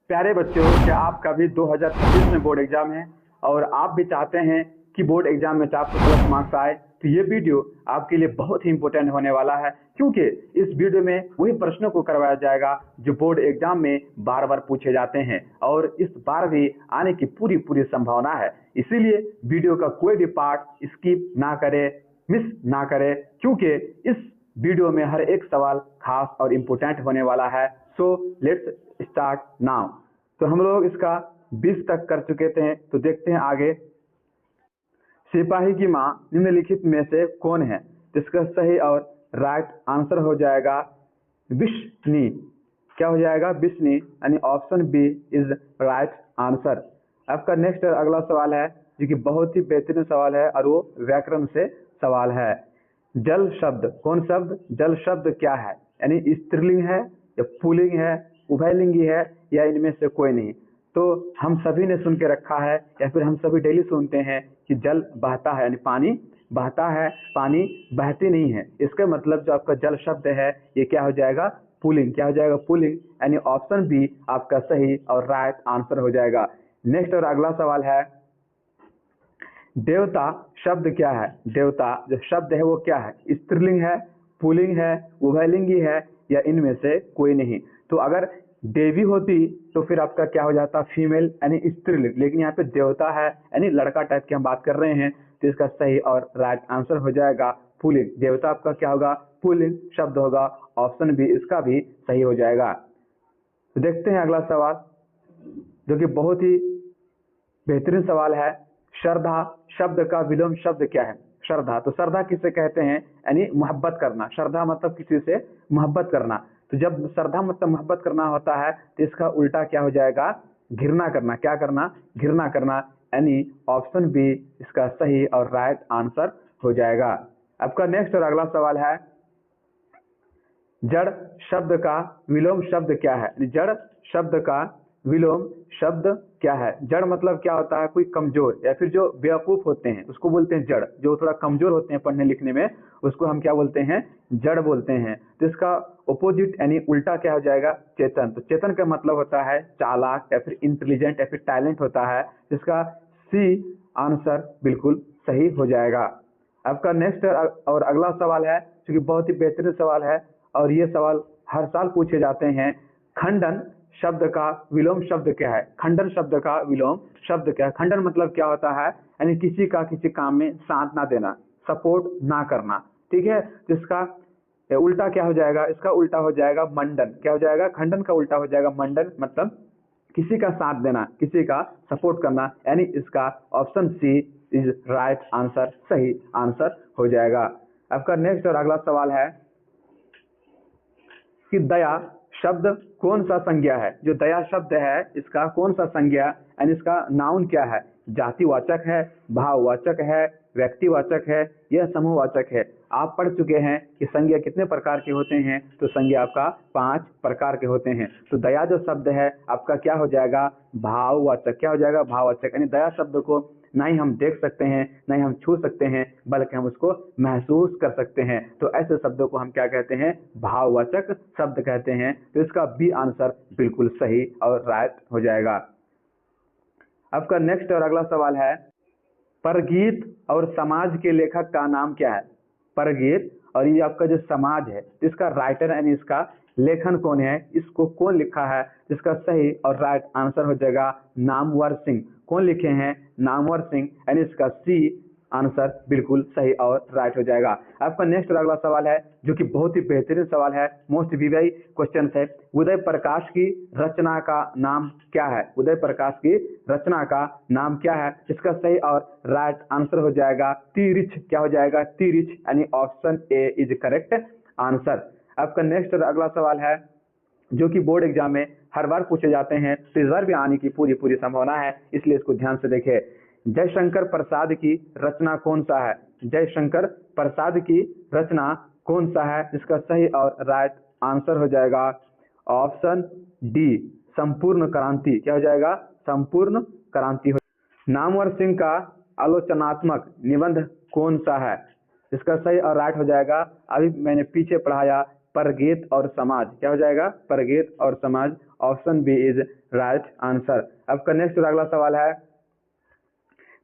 प्यारे बच्चों, क्या आपका भी 2025 में बोर्ड एग्जाम है और आप भी चाहते हैं कि बोर्ड एग्जाम में 400+ मार्क्स आए? तो ये वीडियो आपके लिए बहुत ही इंपॉर्टेंट होने वाला है, क्योंकि इस वीडियो में वही प्रश्नों को करवाया जाएगा जो बोर्ड एग्जाम में बार बार पूछे जाते हैं और इस बार भी आने की पूरी पूरी संभावना है। इसीलिए वीडियो का कोई भी पार्ट स्किप ना करे, मिस ना करे, क्योंकि इस वीडियो में हर एक सवाल खास और इम्पोर्टेंट होने वाला है। So let's start now. तो हम लोग इसका 20 तक कर चुके थे, तो देखते हैं आगे। सिपाही की माँ निम्नलिखित में से कौन है? जिसका सही और राइट आंसर हो जाएगा विष्णु। क्या हो जाएगा? विष्णु, यानी option B is right answer. आपका नेक्स्ट अगला सवाल है जो कि बहुत ही बेहतरीन सवाल है और वो व्याकरण से सवाल है। जल शब्द कौन शब्द? जल शब्द क्या है? यानी स्त्रीलिंग है या पुल्लिंग है, उभयलिंगी है या इनमें से कोई नहीं? तो हम सभी ने सुन के रखा है या फिर हम सभी डेली सुनते हैं कि जल बहता है, यानी पानी बहता है, पानी बहती नहीं है। इसका मतलब जो आपका जल शब्द है ये क्या हो जाएगा? पुल्लिंग। क्या हो जाएगा? पुल्लिंग, यानी ऑप्शन बी आपका सही और राइट आंसर हो जाएगा। नेक्स्ट और अगला सवाल है, देवता शब्द क्या है? देवता जो शब्द है वो क्या है? स्त्रीलिंग है, पुल्लिंग है, उभयलिंगी है या इनमें से कोई नहीं? तो अगर देवी होती तो फिर आपका क्या हो जाता? फीमेल, यानी स्त्रीलिंग। लेकिन यहाँ पे देवता है यानी लड़का टाइप की हम बात कर रहे हैं, तो इसका सही और राइट आंसर हो जाएगा पुल्लिंग। देवता आपका क्या होगा? पुल्लिंग शब्द होगा। ऑप्शन बी इसका भी सही हो जाएगा। तो देखते हैं अगला सवाल जो कि बहुत ही बेहतरीन सवाल है। श्रद्धा शब्द का विलोम शब्द क्या है? श्रद्धा, तो श्रद्धा किसे कहते हैं? यानी मोहब्बत करना। श्रद्धा मतलब किसी से मोहब्बत करना। तो जब श्रद्धा मतलब मोहब्बत करना होता है तो इसका उल्टा क्या हो जाएगा? घृणा करना। क्या करना? घृणा करना, यानी ऑप्शन बी इसका सही और राइट आंसर हो जाएगा। आपका नेक्स्ट और अगला सवाल है, जड़ शब्द का विलोम शब्द क्या है? जड़ शब्द का विलोम शब्द क्या है? जड़ मतलब क्या होता है? कोई कमजोर या फिर जो बेवकूफ होते हैं उसको बोलते हैं जड़। जो थोड़ा कमजोर होते हैं पढ़ने लिखने में उसको हम क्या बोलते हैं? जड़ बोलते हैं। तो इसका ऑपोजिट यानी उल्टा क्या हो जाएगा? चेतन। तो चेतन का मतलब होता है चालाक या फिर इंटेलिजेंट या फिर टैलेंट होता है। जिसका सी आंसर बिल्कुल सही हो जाएगा। आपका नेक्स्ट और अगला सवाल है जो कि बहुत ही बेहतरीन सवाल है और ये सवाल हर साल पूछे जाते हैं। खंडन शब्द का विलोम शब्द क्या है? खंडन शब्द का विलोम शब्द क्या है? खंडन मतलब क्या होता है? यानी किसी का किसी काम में साथ ना देना, सपोर्ट ना करना। ठीक है, जिसका उल्टा क्या हो जाएगा? इसका उल्टा हो जाएगा मंडन। क्या हो जाएगा? खंडन का उल्टा हो जाएगा मंडन, मतलब किसी का साथ देना, किसी का सपोर्ट करना, यानी इसका option C is right answer, सही आंसर हो जाएगा। आपका नेक्स्ट और अगला सवाल है कि दया शब्द कौन सा संज्ञा है? जो दया शब्द है इसका कौन सा संज्ञा, यानी इसका नाउन क्या है? जातिवाचक है, भाववाचक है, व्यक्तिवाचक है यह समूहवाचक है? आप पढ़ चुके हैं कि संज्ञा कितने प्रकार के होते हैं, तो संज्ञा आपका 5 प्रकार के होते हैं। तो दया जो शब्द है आपका क्या हो जाएगा? भाववाचक। क्या हो जाएगा? भाववाचक, यानी दया शब्द को ना ही हम देख सकते हैं ना ही हम छू सकते हैं, बल्कि हम उसको महसूस कर सकते हैं। तो ऐसे शब्दों को हम क्या कहते हैं? भाववाचक शब्द कहते हैं। तो इसका बी आंसर बिल्कुल सही और राइट हो जाएगा। आपका नेक्स्ट और अगला सवाल है, परगीत और समाज के लेखक का नाम क्या है? परगीत और ये आपका जो समाज है इसका राइटर यानी इसका लेखन कौन है? इसको कौन लिखा है? जिसका सही और राइट आंसर हो जाएगा नामवर सिंह। कौन लिखे हैं? नामवर सिंह, यानी इसका सी आंसर बिल्कुल सही और राइट हो जाएगा। आपका नेक्स्ट और अगला सवाल है जो कि बहुत ही बेहतरीन सवाल है, मोस्ट वीवाई क्वेश्चन है। उदय प्रकाश की रचना का नाम क्या है? उदय प्रकाश की रचना का नाम क्या है? इसका सही और राइट आंसर हो जाएगा तिरिछ। क्या हो जाएगा? तिरिछ, यानी option A is correct answer. आपका नेक्स्ट और अगला सवाल है जो कि बोर्ड एग्जाम में हर बार पूछे जाते हैं, तो इस बार भी आने की पूरी पूरी संभावना है, इसलिए इसको ध्यान से देखें। जयशंकर प्रसाद की रचना कौन सा है? जयशंकर प्रसाद की रचना कौन सा है? इसका सही और राइट आंसर हो जाएगा ऑप्शन डी संपूर्ण क्रांति। क्या हो जाएगा? संपूर्ण क्रांति। नामवर सिंह का आलोचनात्मक निबंध कौन सा है? इसका सही और राइट हो जाएगा, अभी मैंने पीछे पढ़ाया, परगीत और समाज। क्या हो जाएगा? परगीत और समाज, option B is right answer. आपका नेक्स्ट और अगला सवाल है,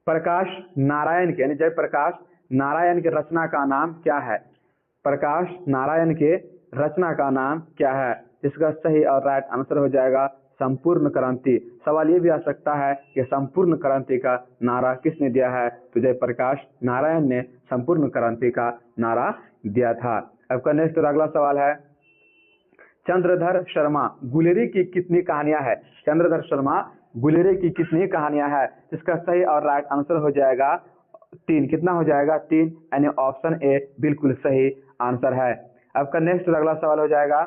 प्रकाश नारायण के यानी जयप्रकाश नारायण के रचना का नाम क्या है? प्रकाश नारायण के रचना का नाम क्या है? इसका सही और राइट आंसर हो जाएगा संपूर्ण क्रांति। सवाल ये भी आ सकता है कि संपूर्ण क्रांति का नारा किसने दिया है? तो जयप्रकाश नारायण ने संपूर्ण क्रांति का नारा दिया था। आपका नेक्स्ट और अगला सवाल है, चंद्रधर शर्मा गुलेरी की कितनी कहानियां हैं? चंद्रधर शर्मा गुलेरी की कितनी कहानियां हैं? इसका सही और राइट आंसर हो जाएगा 3। कितना हो जाएगा? 3, यानी ऑप्शन ए बिल्कुल सही आंसर है। आपका नेक्स्ट और अगला सवाल हो जाएगा,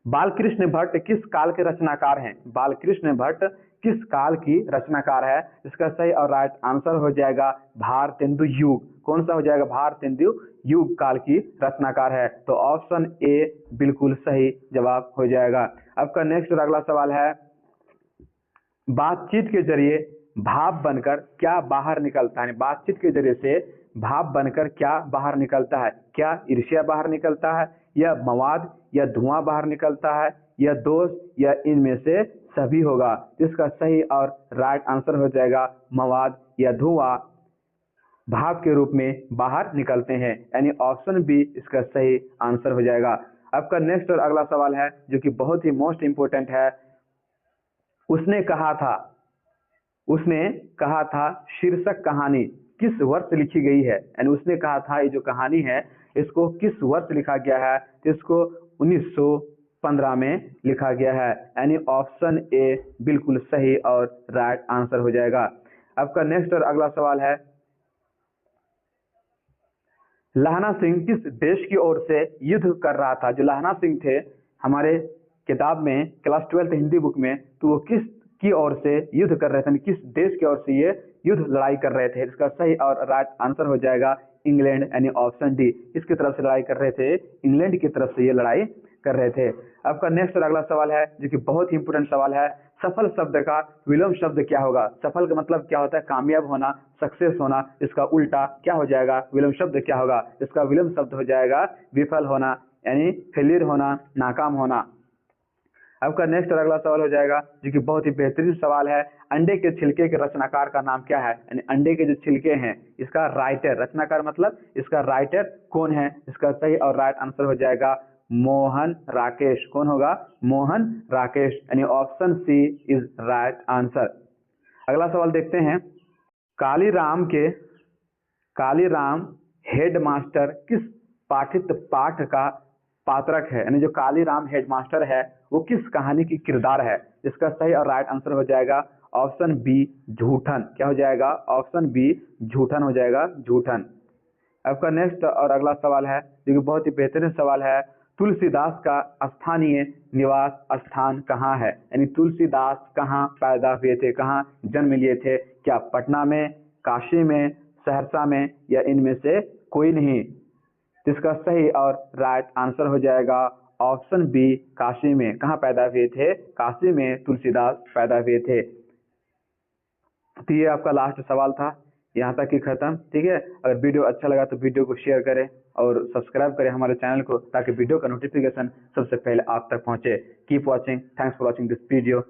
बालकृष्ण भट्ट किस काल के रचनाकार हैं? बालकृष्ण भट्ट किस काल की रचनाकार है? इसका सही और राइट आंसर हो जाएगा भारतेंदु युग। कौन सा हो जाएगा? भारतेंदु युग काल की रचनाकार है। तो ऑप्शन ए बिल्कुल सही जवाब हो जाएगा। आपका नेक्स्ट और अगला सवाल है, बातचीत के जरिए भाप बनकर क्या बाहर निकलता है? बातचीत के जरिए से भाप बनकर क्या बाहर निकलता है? क्या ईर्ष्या बाहर निकलता है, या मवाद, या धुआं बाहर निकलता है, या दोष, या इनमें से सभी होगा? जिसका सही और राइट आंसर हो जाएगा मवाद या धुआं भाप के रूप में बाहर निकलते हैं, यानी ऑप्शन बी इसका सही आंसर हो जाएगा। आपका नेक्स्ट और अगला सवाल है जो कि बहुत ही मोस्ट इंपोर्टेंट है, उसने कहा था शीर्षक कहानी किस वर्ष लिखी गई है? यानी उसने कहा था ये जो कहानी है इसको किस वर्ष लिखा गया है? तो इसको 1915 में लिखा गया है, यानी ऑप्शन ए बिल्कुल सही और राइट आंसर हो जाएगा। आपका नेक्स्ट और अगला सवाल है, लहना सिंह किस देश की ओर से युद्ध कर रहा था? जो लहना सिंह थे हमारे किताब में क्लास 12 हिंदी बुक में, तो वो किस की ओर से युद्ध कर रहे थे, किस देश की ओर से ये युद्ध लड़ाई कर रहे थे? इसका सही और राइट आंसर हो जाएगा इंग्लैंड, यानी ऑप्शन डी। किसकी तरफ से लड़ाई कर रहे थे? इंग्लैंड की तरफ से ये लड़ाई कर रहे थे। आपका नेक्स्ट और अगला सवाल है जो कि बहुत ही इंपोर्टेंट सवाल है, सफल शब्द का विलोम शब्द क्या होगा? सफल का मतलब क्या होता है? कामयाब होना, सक्सेस होना। इसका उल्टा क्या हो जाएगा? विलोम शब्द क्या होगा? इसका विलोम शब्द हो जाएगा विफल होना, यानी फेलियर होना, नाकाम होना। आपका नेक्स्ट और अगला सवाल हो जाएगा जो कि बहुत ही बेहतरीन सवाल है, अंडे के छिलके के रचनाकार का नाम क्या है? यानी अंडे के जो छिलके हैं इसका राइटर, रचनाकार मतलब इसका राइटर कौन है? इसका सही और राइट आंसर हो जाएगा मोहन राकेश। कौन होगा? मोहन राकेश, यानी option C is right answer. अगला सवाल देखते हैं, कालीराम हेडमास्टर किस पाठित पाठ का पात्रक है? यानी जो कालीराम हेडमास्टर है वो किस कहानी की किरदार है? इसका सही और राइट आंसर हो जाएगा ऑप्शन बी झूठन। क्या हो जाएगा? ऑप्शन बी झूठन हो जाएगा, झूठन। आपका नेक्स्ट और अगला सवाल है जो कि बहुत ही बेहतरीन सवाल है, तुलसीदास का स्थानीय निवास स्थान कहाँ है? यानी तुलसीदास कहाँ पैदा हुए थे, कहाँ जन्म लिए थे? क्या पटना में, काशी में, सहरसा में, या इनमें से कोई नहीं? जिसका सही और राइट आंसर हो जाएगा ऑप्शन बी काशी में। कहाँ पैदा हुए थे? काशी में तुलसीदास पैदा हुए थे। तो ये आपका लास्ट सवाल था, यहाँ तक ही खत्म। ठीक है, अगर वीडियो अच्छा लगा तो वीडियो को शेयर करें और सब्सक्राइब करें हमारे चैनल को, ताकि वीडियो का नोटिफिकेशन सबसे पहले आप तक पहुंचे। Keep watching, thanks for watching this video.